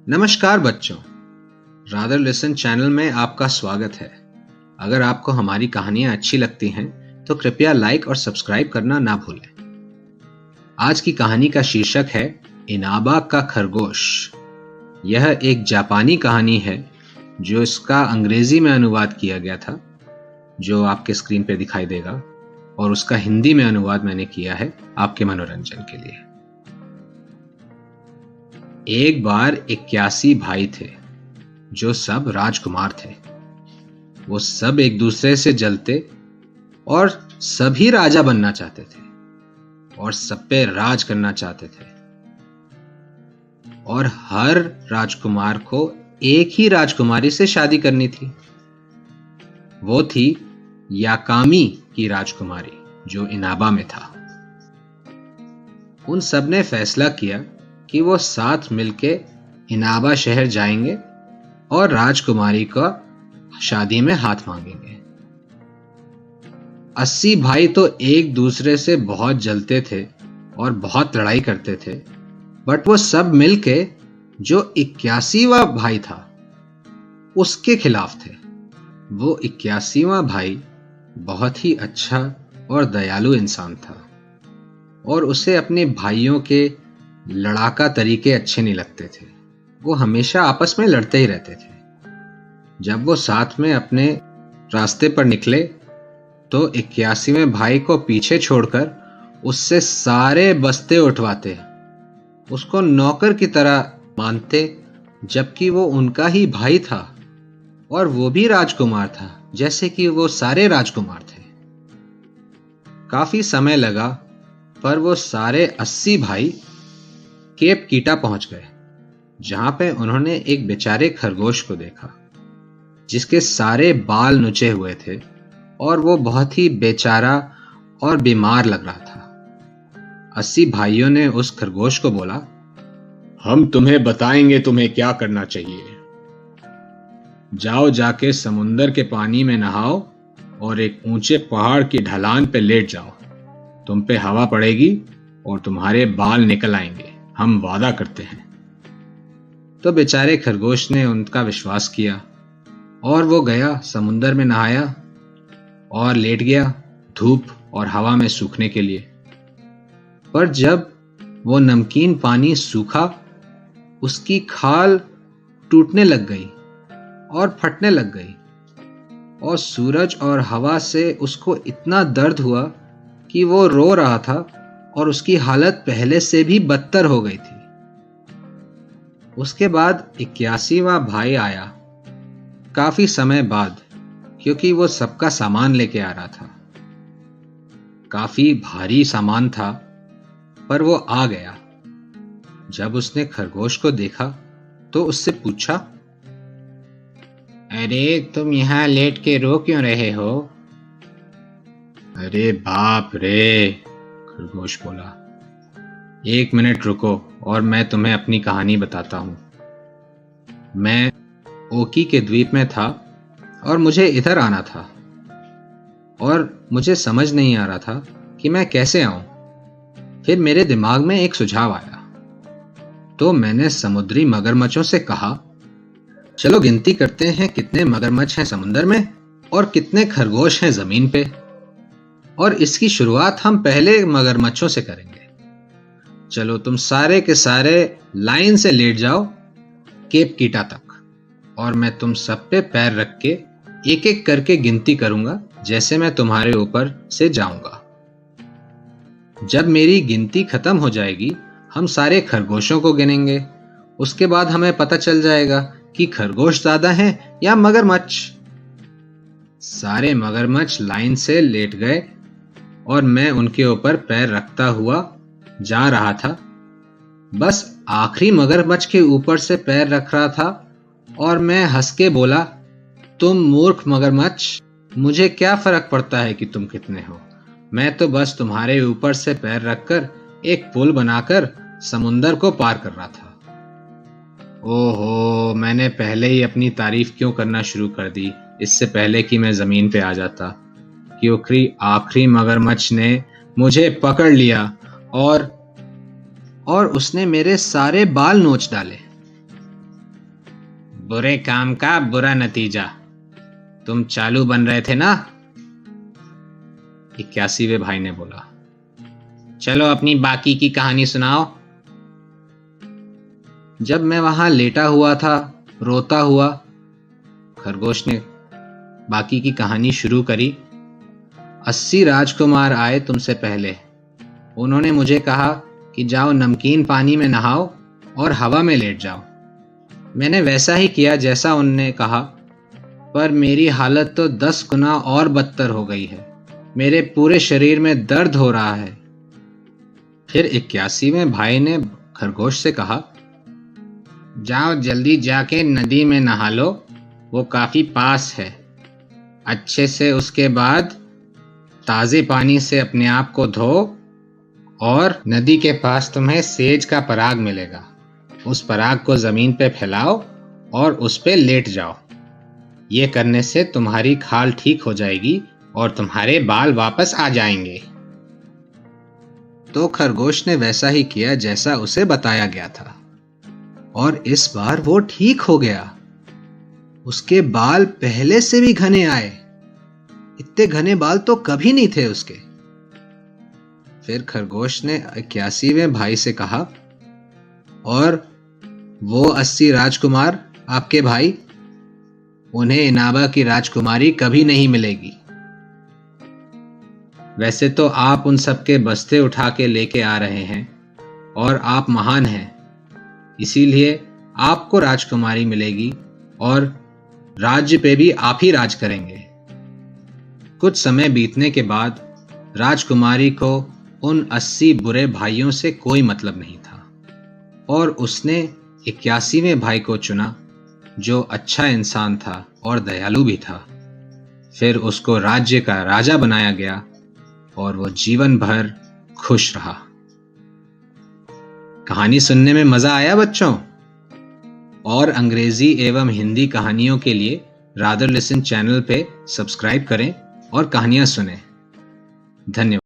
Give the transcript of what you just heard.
नमस्कार बच्चों, rather listen channel में आपका स्वागत है। अगर आपको हमारी कहानियां अच्छी लगती हैं तो कृपया लाइक और सब्सक्राइब करना ना भूलें। आज की कहानी का शीर्षक है इनाबा का खरगोश। यह एक जापानी कहानी है जो इसका अंग्रेजी में अनुवाद किया गया था, जो आपके स्क्रीन पे दिखाई देगा, और उसका हिंदी में अनुवाद मैंने किया है आपके मनोरंजन के लिए। एक बार 81 भाई थे जो सब राजकुमार थे। वो सब एक दूसरे से जलते और सभी राजा बनना चाहते थे और सब पे राज करना चाहते थे। और हर राजकुमार को एक ही राजकुमारी से शादी करनी थी। वो थी याकामी की राजकुमारी जो इनाबा में था। उन सब ने फैसला किया कि वो साथ मिलके इनाबा शहर जाएंगे और राजकुमारी का शादी में हाथ मांगेंगे। 80 भाई तो एक दूसरे से बहुत जलते थे और बहुत लड़ाई करते थे, बट वो सब मिलके जो 81वां भाई था उसके खिलाफ थे। वो 81वां भाई बहुत ही अच्छा और दयालु इंसान था और उसे अपने भाइयों के लड़ाका तरीके अच्छे नहीं लगते थे। वो हमेशा आपस में लड़ते ही रहते थे। जब वो साथ में अपने रास्ते पर निकले तो 81वें भाई को पीछे छोड़कर उससे सारे बस्ते उठवाते, उसको नौकर की तरह मानते, जबकि वो उनका ही भाई था और वो भी राजकुमार था जैसे कि वो सारे राजकुमार थे। काफी समय लगा पर वो सारे 80 भाई केप कीटा पहुंच गए, जहां पे उन्होंने एक बेचारे खरगोश को देखा जिसके सारे बाल नुचे हुए थे और वो बहुत ही बेचारा और बीमार लग रहा था। 80 भाइयों ने उस खरगोश को बोला, हम तुम्हें बताएंगे तुम्हें क्या करना चाहिए। जाओ जाके समुंदर के पानी में नहाओ और एक ऊंचे पहाड़ की ढलान पे लेट जाओ। तुम पे हवा पड़ेगी और तुम्हारे बाल निकल आएंगे, हम वादा करते हैं। तो बेचारे खरगोश ने उनका विश्वास किया और वो गया, समुंदर में नहाया और लेट गया धूप और हवा में सूखने के लिए। पर जब वो नमकीन पानी सूखा, उसकी खाल टूटने लग गई और फटने लग गई और सूरज और हवा से उसको इतना दर्द हुआ कि वो रो रहा था और उसकी हालत पहले से भी बदतर हो गई थी। उसके बाद 81वां भाई आया काफी समय बाद, क्योंकि वो सबका सामान लेके आ रहा था। काफी भारी सामान था पर वो आ गया। जब उसने खरगोश को देखा तो उससे पूछा, अरे तुम यहां लेट के रो क्यों रहे हो? अरे बाप रे, खरगोश बोला, 1 मिनट रुको और मैं तुम्हें अपनी कहानी बताता हूं। मैं ओकी के द्वीप में था और मुझे इधर आना था और मुझे समझ नहीं आ रहा था कि मैं कैसे आऊं। फिर मेरे दिमाग में एक सुझाव आया, तो मैंने समुद्री मगरमच्छों से कहा, चलो गिनती करते हैं कितने मगरमच्छ हैं समुद्र में और कितने खरगोश हैं जमीन पे, और इसकी शुरुआत हम पहले मगरमच्छों से करेंगे। चलो तुम सारे के सारे लाइन से लेट जाओ केप कीटा तक, और मैं तुम सब पे पैर रख के एक एक करके गिनती करूंगा जैसे मैं तुम्हारे ऊपर से जाऊंगा। जब मेरी गिनती खत्म हो जाएगी हम सारे खरगोशों को गिनेंगे। उसके बाद हमें पता चल जाएगा कि खरगोश ज्यादा हैं या मगरमच्छ। सारे मगरमच्छ लाइन से लेट गए और मैं उनके ऊपर पैर रखता हुआ जा रहा था। बस आखिरी मगरमच्छ के ऊपर से पैर रख रहा था और मैं हंस के बोला, तुम मूर्ख मगरमच्छ, मुझे क्या फर्क पड़ता है कि तुम कितने हो। मैं तो बस तुम्हारे ऊपर से पैर रखकर एक पुल बनाकर समुंदर को पार कर रहा था। ओहो, मैंने पहले ही अपनी तारीफ क्यों करना शुरू कर दी, इससे पहले कि मैं जमीन पे आ जाता, क्योंकि आखिरी मगरमच्छ ने मुझे पकड़ लिया और उसने मेरे सारे बाल नोच डाले। बुरे काम का बुरा नतीजा। तुम चालू बन रहे थे ना? 81वें भाई ने बोला। चलो अपनी बाकी की कहानी सुनाओ। जब मैं वहां लेटा हुआ था, रोता हुआ, खरगोश ने बाकी की कहानी शुरू करी। 80 राजकुमार आए तुमसे पहले। उन्होंने मुझे कहा कि जाओ नमकीन पानी में नहाओ और हवा में लेट जाओ। मैंने वैसा ही किया जैसा उन्होंने कहा, पर मेरी हालत तो 10 गुना और बदतर हो गई है। मेरे पूरे शरीर में दर्द हो रहा है। फिर 81वें भाई ने खरगोश से कहा, जाओ जल्दी जाके नदी में नहा लो, वो काफी पास है। अच्छे से उसके बाद ताजे पानी से अपने आप को धो और नदी के पास तुम्हें सेज का पराग मिलेगा। उस पराग को जमीन पे फैलाओ और उस पे लेट जाओ। ये करने से तुम्हारी खाल ठीक हो जाएगी और तुम्हारे बाल वापस आ जाएंगे। तो खरगोश ने वैसा ही किया जैसा उसे बताया गया था, और इस बार वो ठीक हो गया। उसके बाल पहले से भी घने आए। इतने घने बाल तो कभी नहीं थे उसके। फिर खरगोश ने 81वें भाई से कहा, और वो 80 राजकुमार आपके भाई, उन्हें इनाबा की राजकुमारी कभी नहीं मिलेगी। वैसे तो आप उन सबके बस्ते उठा के लेके आ रहे हैं और आप महान हैं, इसीलिए आपको राजकुमारी मिलेगी और राज्य पे भी आप ही राज करेंगे। कुछ समय बीतने के बाद राजकुमारी को उन 80 बुरे भाइयों से कोई मतलब नहीं था और उसने 81वें भाई को चुना, जो अच्छा इंसान था और दयालु भी था। फिर उसको राज्य का राजा बनाया गया और वो जीवन भर खुश रहा। कहानी सुनने में मजा आया बच्चों? और अंग्रेजी एवं हिंदी कहानियों के लिए रादर लिसन चैनल पे सब्सक्राइब करें और कहानियां सुनें। धन्यवाद।